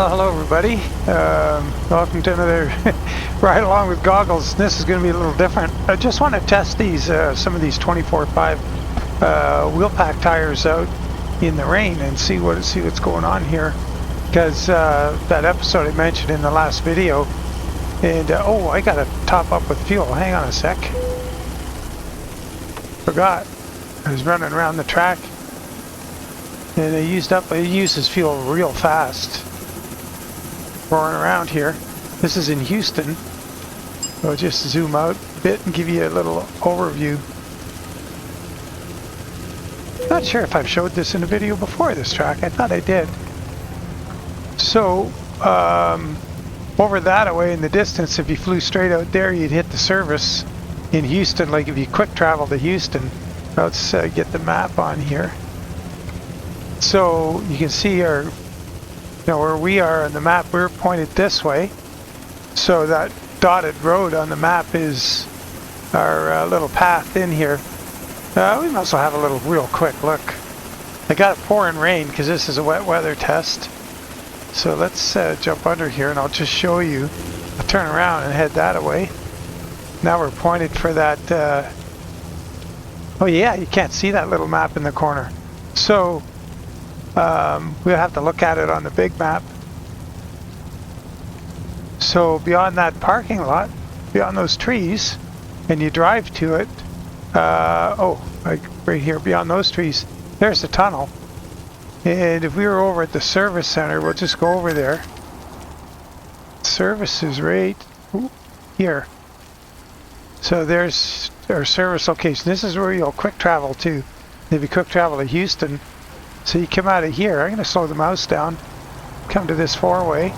Well, hello everybody. Welcome to another ride along with goggles. This is going to be a little different. I just want to test these some of these 24/5 wheel pack tires out in the rain and see what's going on here. Because that episode I mentioned in the last video, and oh, I got to top up with fuel. Hang on a sec. Forgot. I was running around the track, and it uses fuel real fast. Roaring around here. This is in Houston. I'll just zoom out a bit and give you a little overview. Not sure if I've showed this in a video before, this track. I thought I did. So, over that away in the distance, if you flew straight out there, you'd hit the service in Houston. Like if you quick travel to Houston. Let's get the map on here. So you can see our, where we are on the map. We're pointed this way. So that dotted road on the map is our little path in here. We might as well have a little real quick look. I got it pouring rain because this is a wet weather test. So let's jump under here and I'll just show you. I'll turn around and head that away. Now we're pointed for that. Oh yeah, you can't see that little map in the corner. So we'll have to look at it on the big map. So beyond that parking lot, beyond those trees, and you drive to it, like right here beyond those trees, there's the tunnel. And if we were over at the service center, we'll just go over there. Service is right here. So there's our service location. This is where you'll quick travel to. If you quick travel to Houston, so you come out of here. I'm going to slow the mouse down. Come to this four-way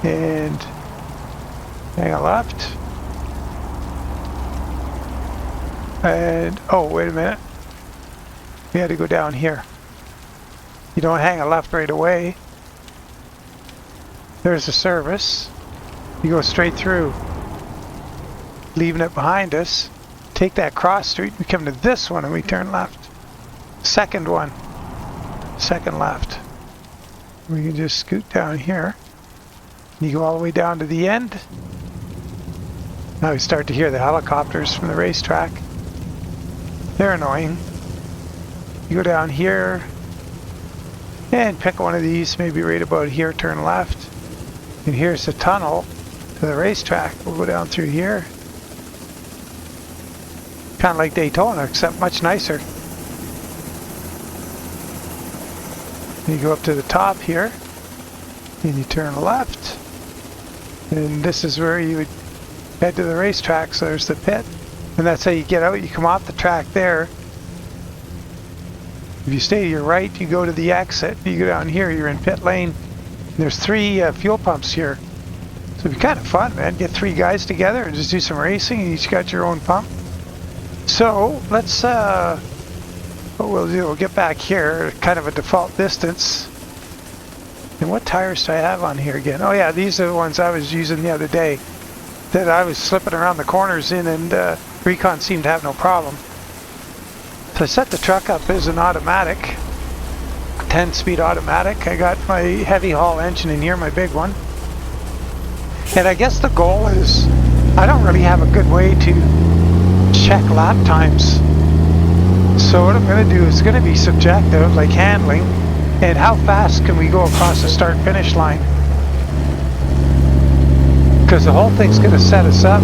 and hang a left. And oh, wait a minute. We had to go down here. You don't hang a left right away. There's the service. You go straight through, leaving it behind us. Take that cross street. We come to this one and we turn left. Second one. Second left. We can just scoot down here. You go all the way down to the end. Now we start to hear the helicopters from the racetrack. They're annoying. You go down here and pick one of these, maybe right about here, turn left. And here's the tunnel to the racetrack. We'll go down through here. Kind of like Daytona, except much nicer. You go up to the top here, and you turn left. And this is where you would head to the racetrack, so there's the pit. And that's how you get out. You come off the track there. If you stay to your right, you go to the exit. You go down here, you're in pit lane. And there's 3 fuel pumps here. So it'd be kind of fun, man. Get 3 guys together and just do some racing. You each got your own pump. So let's, what we'll do, we'll get back here, kind of a default distance. And what tires do I have on here again? Oh yeah, these are the ones I was using the other day that I was slipping around the corners in, and Recon seemed to have no problem. So I set the truck up as an automatic, 10-speed automatic. I got my heavy haul engine in here, my big one. And I guess the goal is, I don't really have a good way to check lap times. So what I'm going to do is going to be subjective, like handling, and how fast can we go across the start-finish line. Because the whole thing's going to set us up.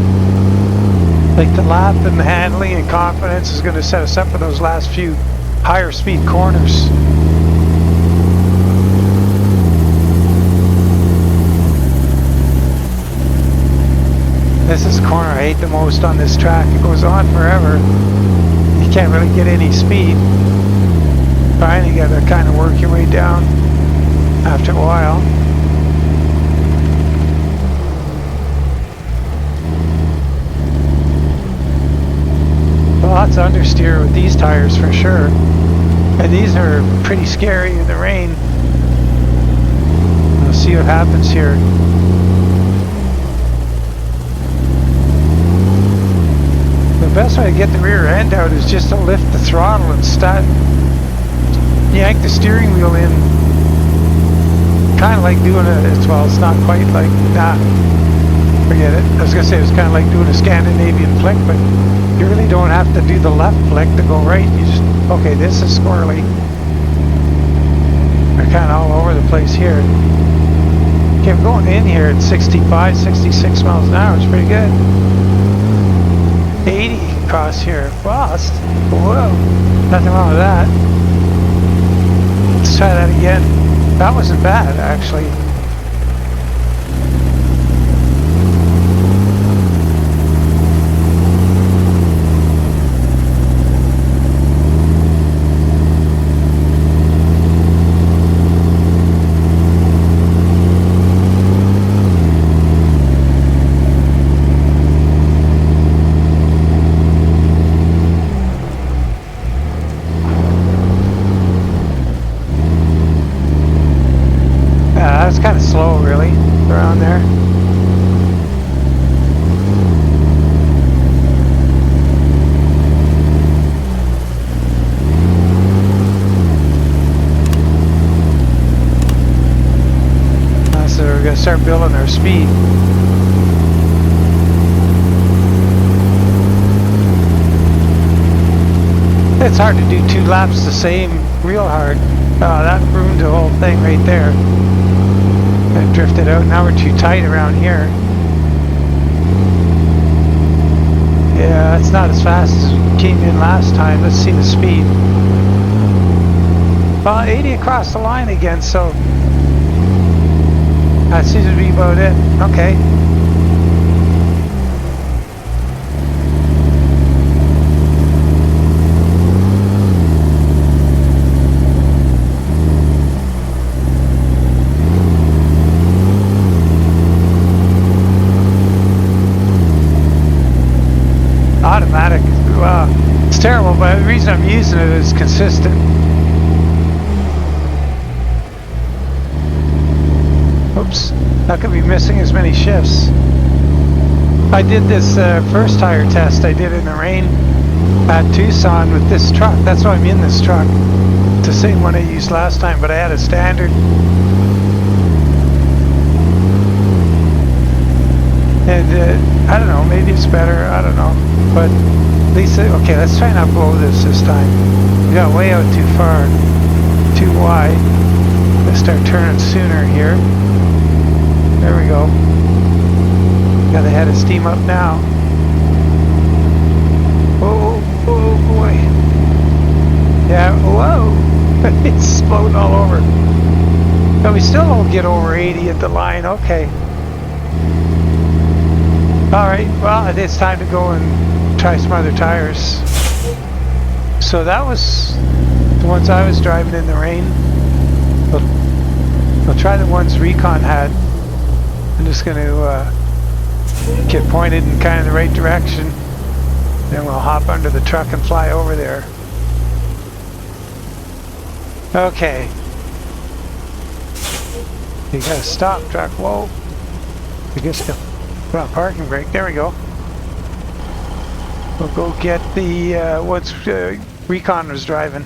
Like the lap and the handling and confidence is going to set us up for those last few higher speed corners. This is the corner I hate the most on this track. It goes on forever. You can't really get any speed. Finally, you got to kind of work your way down after a while. Lots of understeer with these tires for sure. And these are pretty scary in the rain. We'll see what happens here. The best way to get the rear end out is just to lift the throttle and yank the steering wheel in kind of like doing it, well, it's not quite like, nah, forget it. I was going to say it was kind of like doing a Scandinavian flick, but you really don't have to do the left flick to go right. You just, okay, this is squirrely. They're kind of all over the place here. Okay, we're going in here at 65, 66 miles an hour. It's pretty good. 80 across here. Wow, that's, whoa, nothing wrong with that. Let's try that again. That wasn't bad, actually. It's kind of slow, really, around there. So we're going to start building our speed. It's hard to do 2 laps the same real hard. That ruined the whole thing right there. It drifted out. Now we're too tight around here. Yeah, it's not as fast as we came in last time. Let's see the speed. Well, 80 across the line again, so that seems to be about it. Okay. Automatic, it's terrible, but the reason I'm using it is consistent. Oops, not going to be missing as many shifts. I did this first tire test I did in the rain at Tucson with this truck. That's why I'm in this truck. It's the same one I used last time, but I had a standard. And I don't know, maybe it's better, I don't know. But at least, okay, let's try not blow this time. We got way out too far, too wide. Let's start turning sooner here. There we go. Got the head of steam up now. Oh, oh boy. Yeah, whoa. It's floating all over. But we still don't get over 80 at the line, okay. Alright, well, it's time to go and try some other tires. So that was the ones I was driving in the rain. We'll try the ones Recon had. I'm just going to get pointed in kind of the right direction. Then we'll hop under the truck and fly over there. Okay. You gotta stop, truck. Whoa. I guess the put on parking brake. There we go. We'll go get the what's Recon was driving.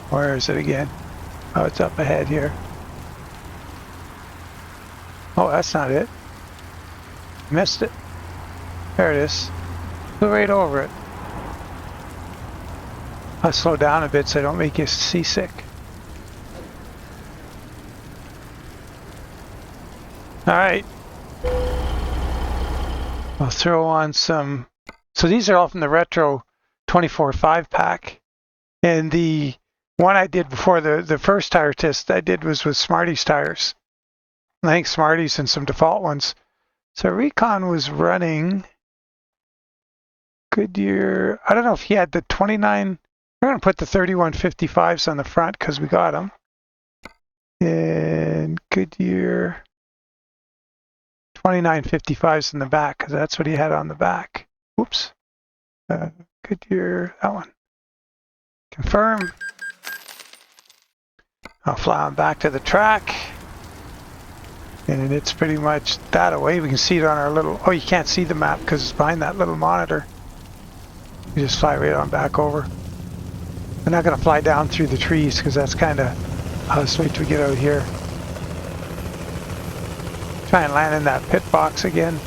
Where is it again? Oh, it's up ahead here. Oh, that's not it. Missed it. There it is. Go right over it. I'll slow down a bit so I don't make you seasick. Alright. I'll throw on some... So these are all from the Retro 24.5 pack. And the one I did before the first tire test I did was with Smarty's tires. I think Smarty's and some default ones. So Recon was running Goodyear. I don't know if he had the 29. We're going to put the 3155s on the front because we got them. And Goodyear 2955s in the back because that's what he had on the back. Oops. Goodyear, that one. Confirm. I'll fly on back to the track. And it's pretty much that away. We can see it on our little... Oh, you can't see the map because it's behind that little monitor. You just fly right on back over. I'm not going to fly down through the trees because that's kind of... let's wait till we get out here. Try and land in that pit box again.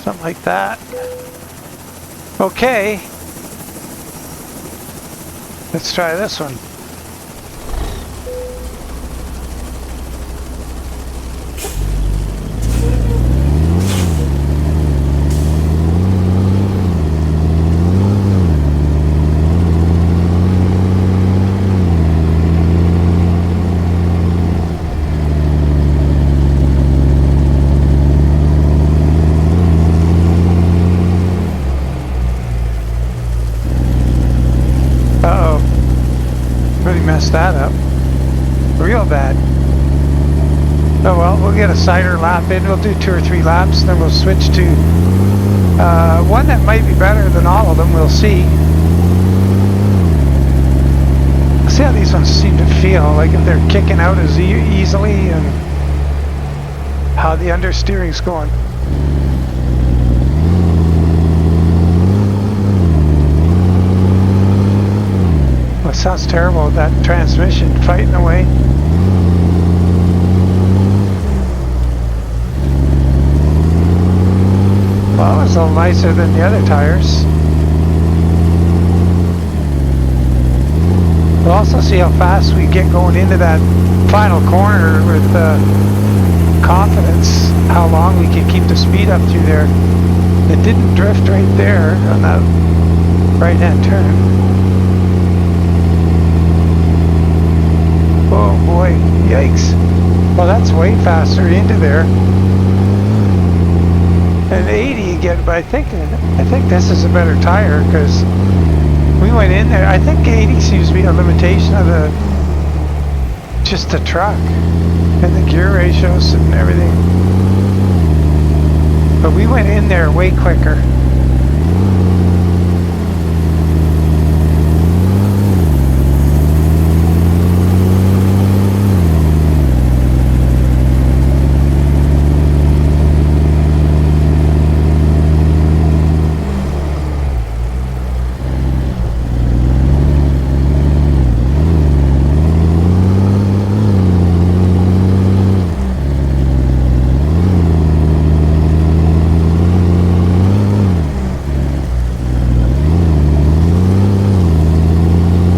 Something like that. Okay. Let's try this one. That up real bad. Oh well, we'll get a cider lap in. We'll do 2 or 3 laps, then we'll switch to one that might be better than all of them. We'll see. See how these ones seem to feel, like if they're kicking out as easily, and how the understeering's going. It sounds terrible, that transmission fighting away. Well, it's a little nicer than the other tires. We'll also see how fast we get going into that final corner with confidence, how long we can keep the speed up through there. It didn't drift right there on that right-hand turn. Oh boy, yikes. Well, that's way faster into there. And 80 again, but I think this is a better tire because we went in there. I think 80 seems to be a limitation of just the truck and the gear ratios and everything. But we went in there way quicker.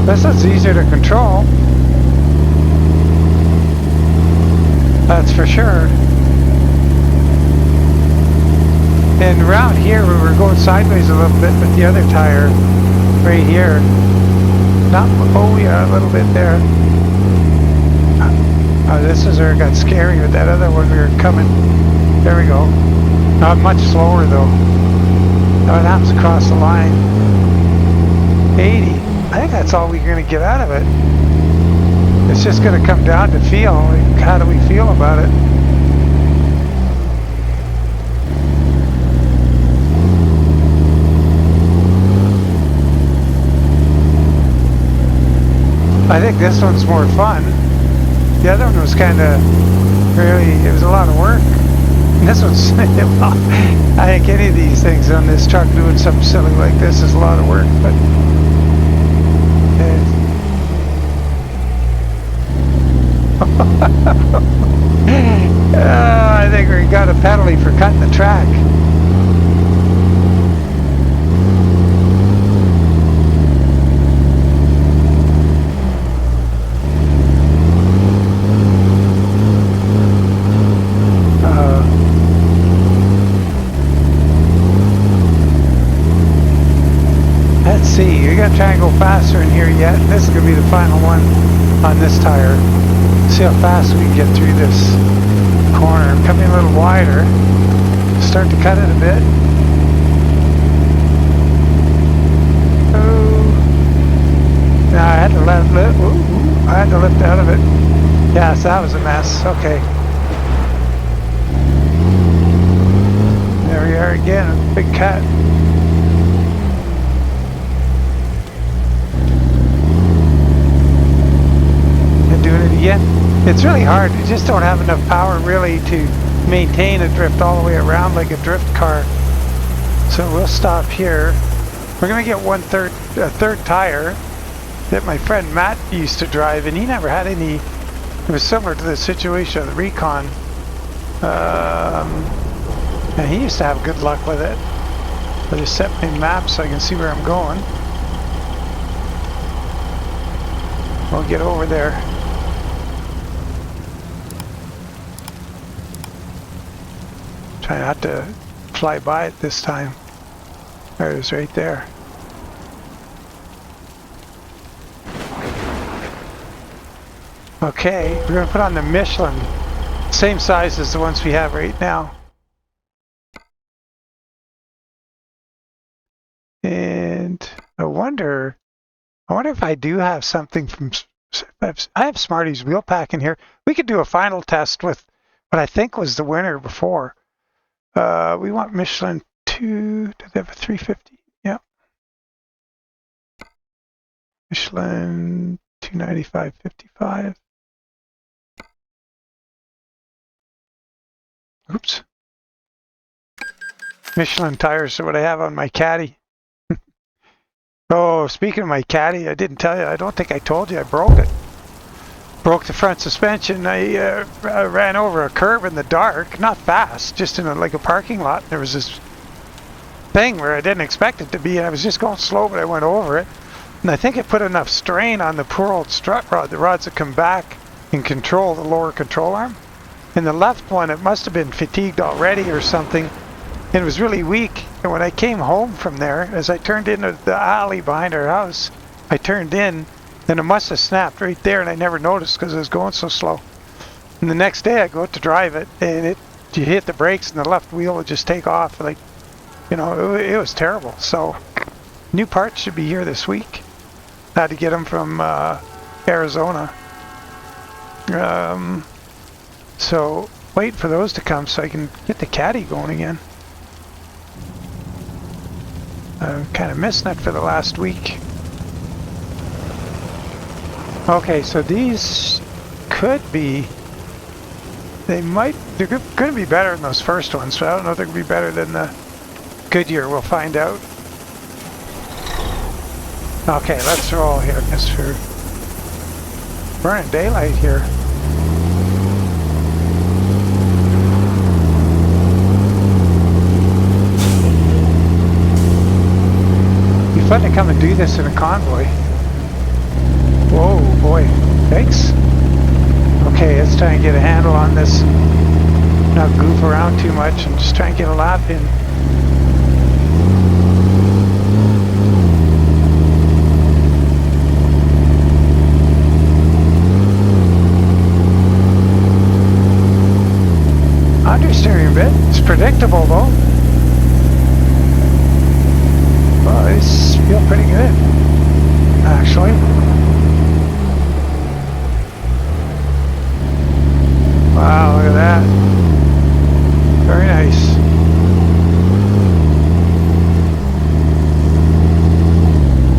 This is easier to control. That's for sure. And around here we were going sideways a little bit with the other tire right here. Not, oh yeah, a little bit there. Oh, this is where it got scary with that other one we were coming. There we go. Not much slower though. Now it happens across the line. 80. I think that's all we're going to get out of it. It's just going to come down to feel. Like, how do we feel about it? I think this one's more fun. The other one was kind of really, it was a lot of work. And this one's, well, I think any of these things on this truck doing something silly like this is a lot of work, but I think we got a penalty for cutting the track. Let's see, we gotta try and go faster in here yet. This is gonna be the final one on this tire. See how fast we can get through this corner. Coming a little wider. Start to cut it a bit. Oh. Now I had to I had to lift out of it. Yes, that was a mess. Okay. There we are again. Big cut. Doing it again. It's really hard. You just don't have enough power really to maintain a drift all the way around like a drift car. So we'll stop here. We're gonna get a third tire that my friend Matt used to drive, and he never had any. It was similar to the situation of the Recon. And he used to have good luck with it. I just set my map so I can see where I'm going. We'll get over there. Try not to fly by it this time. There it is right there. Okay, we're going to put on the Michelin. Same size as the ones we have right now. And I wonder if I do have something from... I have Smarty's wheel pack in here. We could do a final test with what I think was the winner before. We want Michelin 2. Do they have a 350? Yeah. Michelin 295/55. Oops. Michelin tires are what I have on my KaD. Oh, speaking of my KaD, I didn't tell you. I don't think I told you. I broke it. Broke the front suspension. I ran over a curb in the dark. Not fast, just in like a parking lot. There was this thing where I didn't expect it to be. I was just going slow, but I went over it. And I think it put enough strain on the poor old strut rod, the rods that come back and control the lower control arm. And the left one, it must have been fatigued already or something. It was really weak. And when I came home from there, as I turned into the alley behind our house, I turned in, and it must have snapped right there, and I never noticed because I was going so slow. And the next day I go out to drive it, and you hit the brakes and the left wheel would just take off. Like, you know, it was terrible. So new parts should be here this week. I had to get them from Arizona. So wait for those to come so I can get the KaD going again. I'm kind of missing it for the last week. Okay, so these could be, they're going to be better than those first ones, but I don't know if they're going to be better than the Goodyear. We'll find out. Okay, let's roll here. I guess we're burning daylight here. It'd be fun to come and do this in a convoy. Whoa, boy. Thanks. Okay, let's try and get a handle on this. Not goof around too much and just try and get a lap in. Understeering a bit. It's predictable though. Well, these feel pretty good, actually. Wow, look at that. Very nice.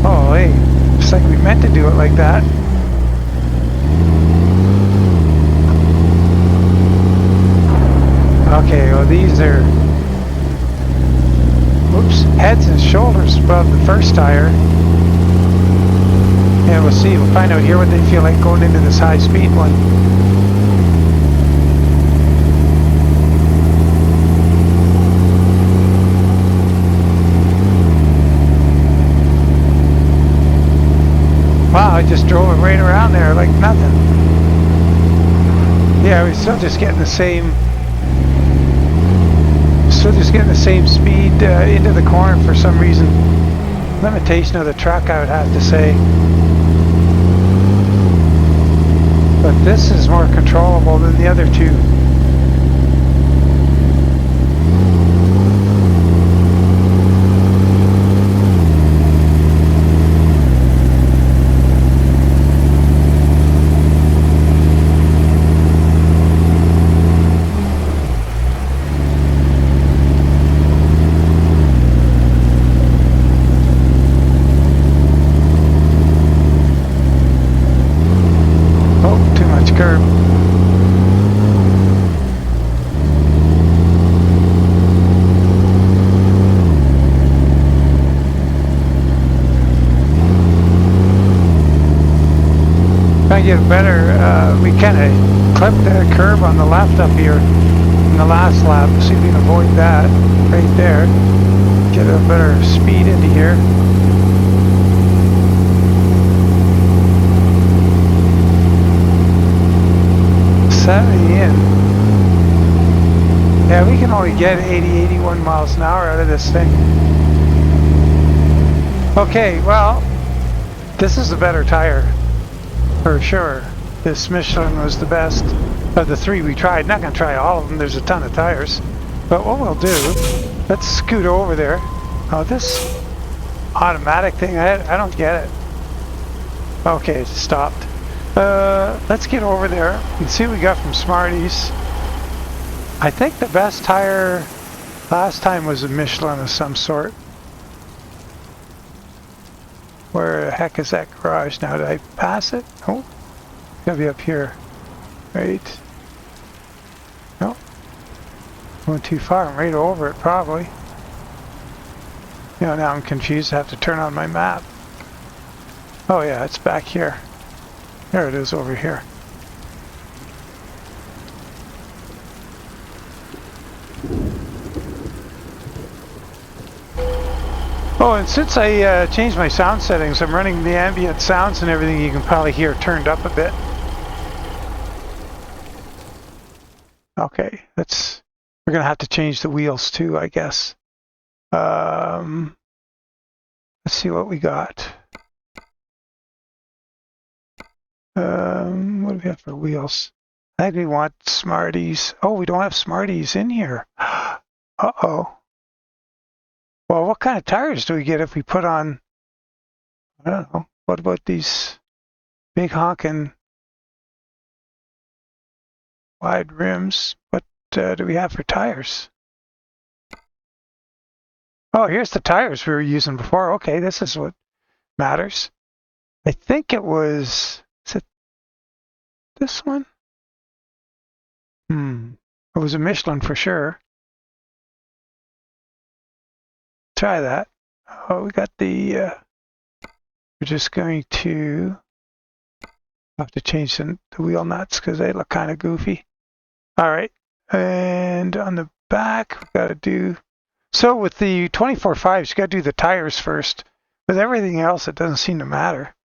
Oh, hey, it's like we meant to do it like that. Okay, well these are, whoops, heads and shoulders above the first tire. And we'll see, we'll find out here what they feel like going into this high speed one. Wow, I just drove it right around there like nothing. Yeah, we're still just getting the same speed into the corner for some reason. Limitation of the truck, I would have to say. But this is more controllable than the other two. Trying to get better, we kind of clipped the curb on the left up here in the last lap. See if we can avoid that right there. Get a better speed into here. In. Yeah, we can only get 81 miles an hour out of this thing. Okay, well, this is the better tire for sure. This Michelin was the best of the three we tried. Not gonna try all of them, there's a ton of tires. But what we'll do, let's scoot over there. Oh, this automatic thing, I don't get it. Okay, it stopped. Let's get over there and see what we got from Smarties. I think the best tire last time was a Michelin of some sort. Where the heck is that garage now? Did I pass it? Oh, gotta be up here. Right. No. Going too far. I'm right over it probably. You know, now I'm confused. I have to turn on my map. Oh yeah, it's back here. There it is over here. Oh, and since I changed my sound settings, I'm running the ambient sounds and everything you can probably hear turned up a bit. Okay, we're gonna have to change the wheels too, I guess. Let's see what we got. What do we have for wheels? I think we want Smarties. Oh, we don't have Smarties in here. Uh-oh. Well, what kind of tires do we get if we put on, I don't know, what about these big honking wide rims? What do we have for tires? Oh, here's the tires we were using before. Okay, this is what matters. I think it was, is it this one? It was a Michelin for sure. Try that. Oh, we got the, we're just going to have to change the wheel nuts because they look kind of goofy. All right, and on the back, we got to do, so with the 24.5s, you got to do the tires first. With everything else, it doesn't seem to matter.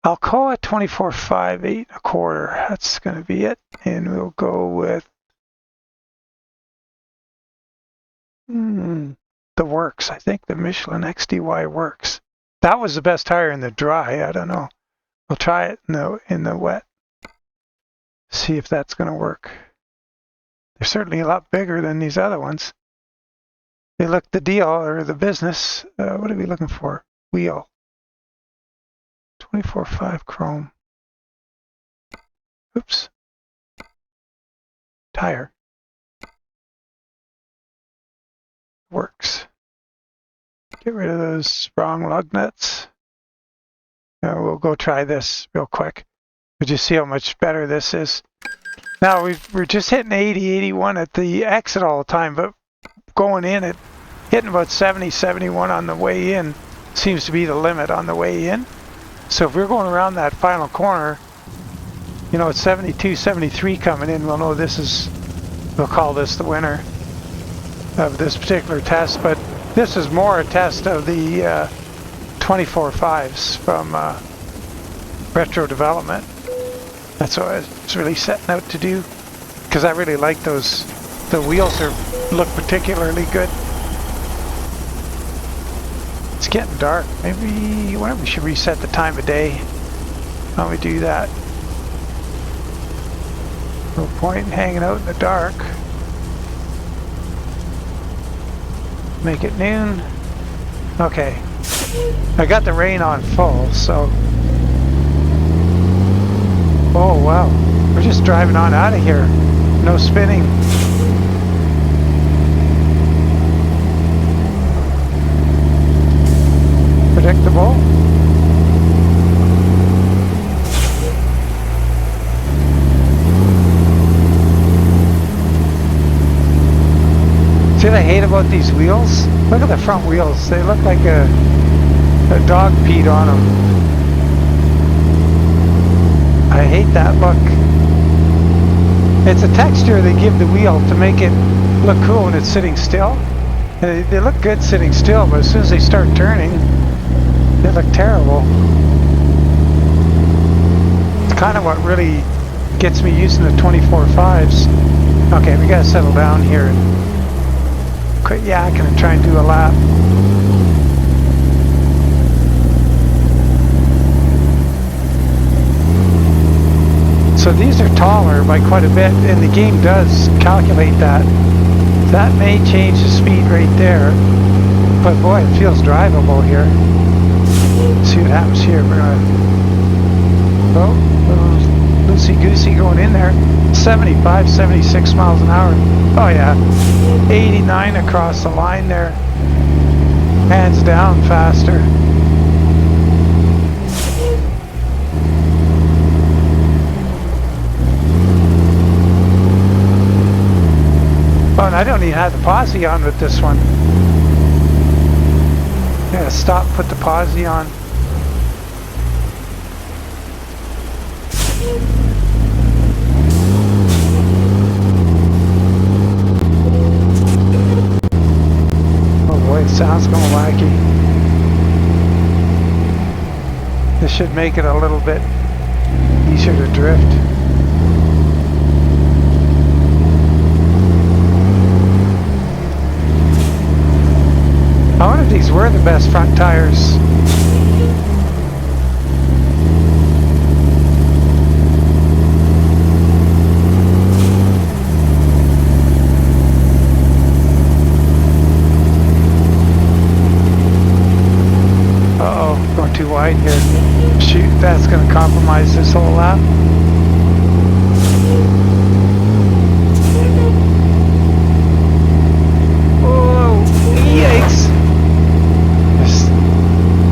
Alcoa 24.5, 8.25. That's going to be it. And we'll go with the works. I think the Michelin XDY works. That was the best tire in the dry. I don't know. We'll try it in the wet. See if that's going to work. They're certainly a lot bigger than these other ones. They look the deal or the business. What are we looking for? Wheel. 24.5 chrome. Oops. Tire. Works. Get rid of those wrong lug nuts. We'll go try this real quick. We'll just see how much better this is. Now we're just hitting 80, 81 at the exit all the time, but going in at hitting about 70, 71 on the way in seems to be the limit on the way in. So if we're going around that final corner, you know, it's 72, 73 coming in, we'll know this is, we'll call this the winner of this particular test, but this is more a test of the 24.5s from retro development. That's what I was really setting out to do, because I really like those. The wheels look particularly good. It's getting dark. Maybe we should reset the time of day. Why don't we do that? No point in hanging out in the dark. Make it noon. Okay. I got the rain on full, so. Oh wow. We're just driving on out of here. No spinning. Predictable. See what I hate about these wheels? Look at the front wheels. They look like a dog peed on them. I hate that look. It's a texture they give the wheel to make it look cool when it's sitting still. They look good sitting still, but as soon as they start turning, they look terrible. It's kind of what really gets me using the 24.5s. Okay, we gotta settle down here and quit yakking and try and do a lap. So these are taller by quite a bit, and the game does calculate that. That may change the speed right there, but boy, it feels drivable here. Let's see what happens here. We're gonna, oh, loosey-goosey going in there. 75, 76 miles an hour. Oh yeah, 89 across the line there. Hands down faster. Oh, and I don't even have the posi on with this one. Yeah, stop, put the posi on. Oh boy, it sounds going wacky. This should make it a little bit easier to drift. I wonder if these were the best front tires. Uh-oh, going too wide here. Shoot, that's going to compromise this whole lap. Oh, yikes.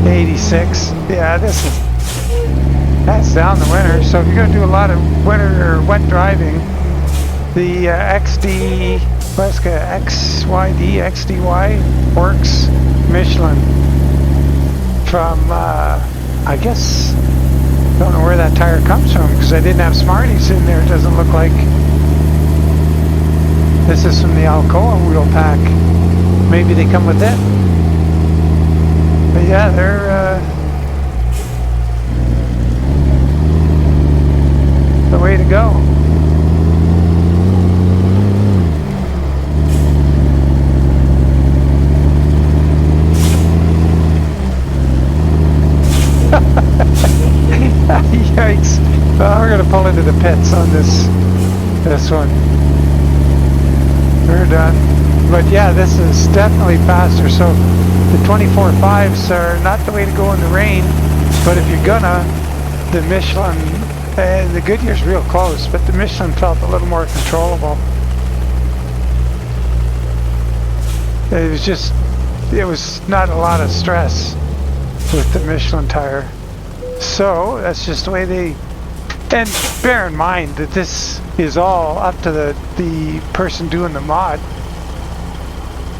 86. Yeah, that's down the winter. So if you're going to do a lot of winter or wet driving, the XD, XYD, XDY works. Michelin from, I guess, don't know where that tire comes from because I didn't have Smarties in there. It doesn't look like. This is from the Alcoa wheel pack. Maybe they come with it. But yeah, they're the way to go. Yikes. Well, we're going to pull into the pits on this one. We're done. But yeah, this is definitely faster. So the 24.5s are not the way to go in the rain, but if you're gonna, the Michelin, the Goodyear's real close, but the Michelin felt a little more controllable. It was not a lot of stress with the Michelin tire. So that's just the way they, and bear in mind that this is all up to the person doing the mod.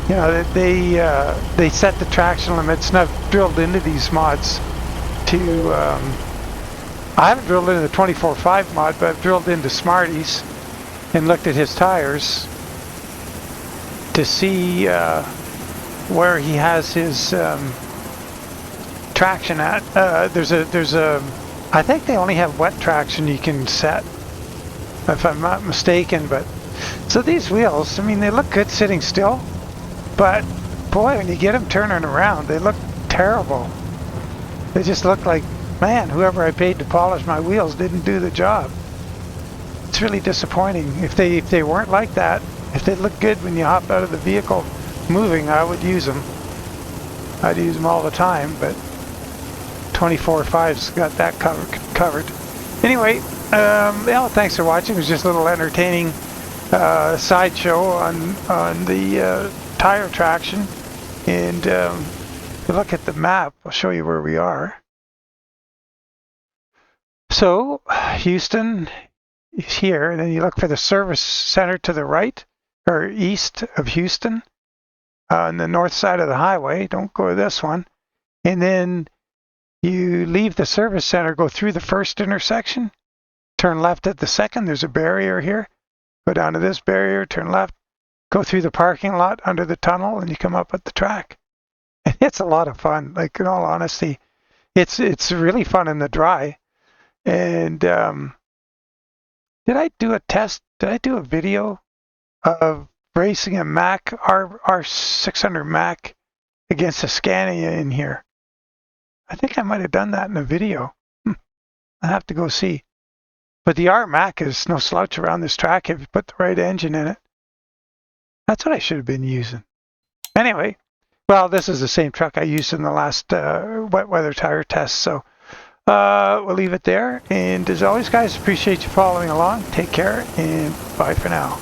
You know, they set the traction limits, and I've drilled into these mods to, I haven't drilled into the 24.5 mod, but I've drilled into Smarty's and looked at his tires to see where he has his traction at. There's a, I think they only have wet traction you can set, if I'm not mistaken, but, so these wheels, I mean, they look good sitting still. But boy, when you get them turning around, they look terrible. They just look like, man, whoever I paid to polish my wheels didn't do the job. It's really disappointing. If they weren't like that, if they look good when you hop out of the vehicle moving, I would use them. I'd use them all the time, but 24.5's got that covered. Anyway, yeah, thanks for watching. It was just a little entertaining sideshow on the tire traction, and if you look at the map, I'll show you where we are. So Houston is here, and then you look for the service center to the right or east of Houston on the north side of the highway. Don't go to this one, and then you leave the service center, go through the first intersection, turn left at the second. There's a barrier here. Go down to this barrier, turn left, go through the parking lot under the tunnel, and you come up at the track. And it's a lot of fun. Like, in all honesty, it's really fun in the dry. And did I do a test? Did I do a video of racing a Mac, R600 Mac against a Scania in here? I think I might have done that in a video. I have to go see. But the R Mac is no slouch around this track if you put the right engine in it. That's what I should have been using. Anyway, well, this is the same truck I used in the last wet weather tire test. So we'll leave it there. And as always, guys, appreciate you following along. Take care and bye for now.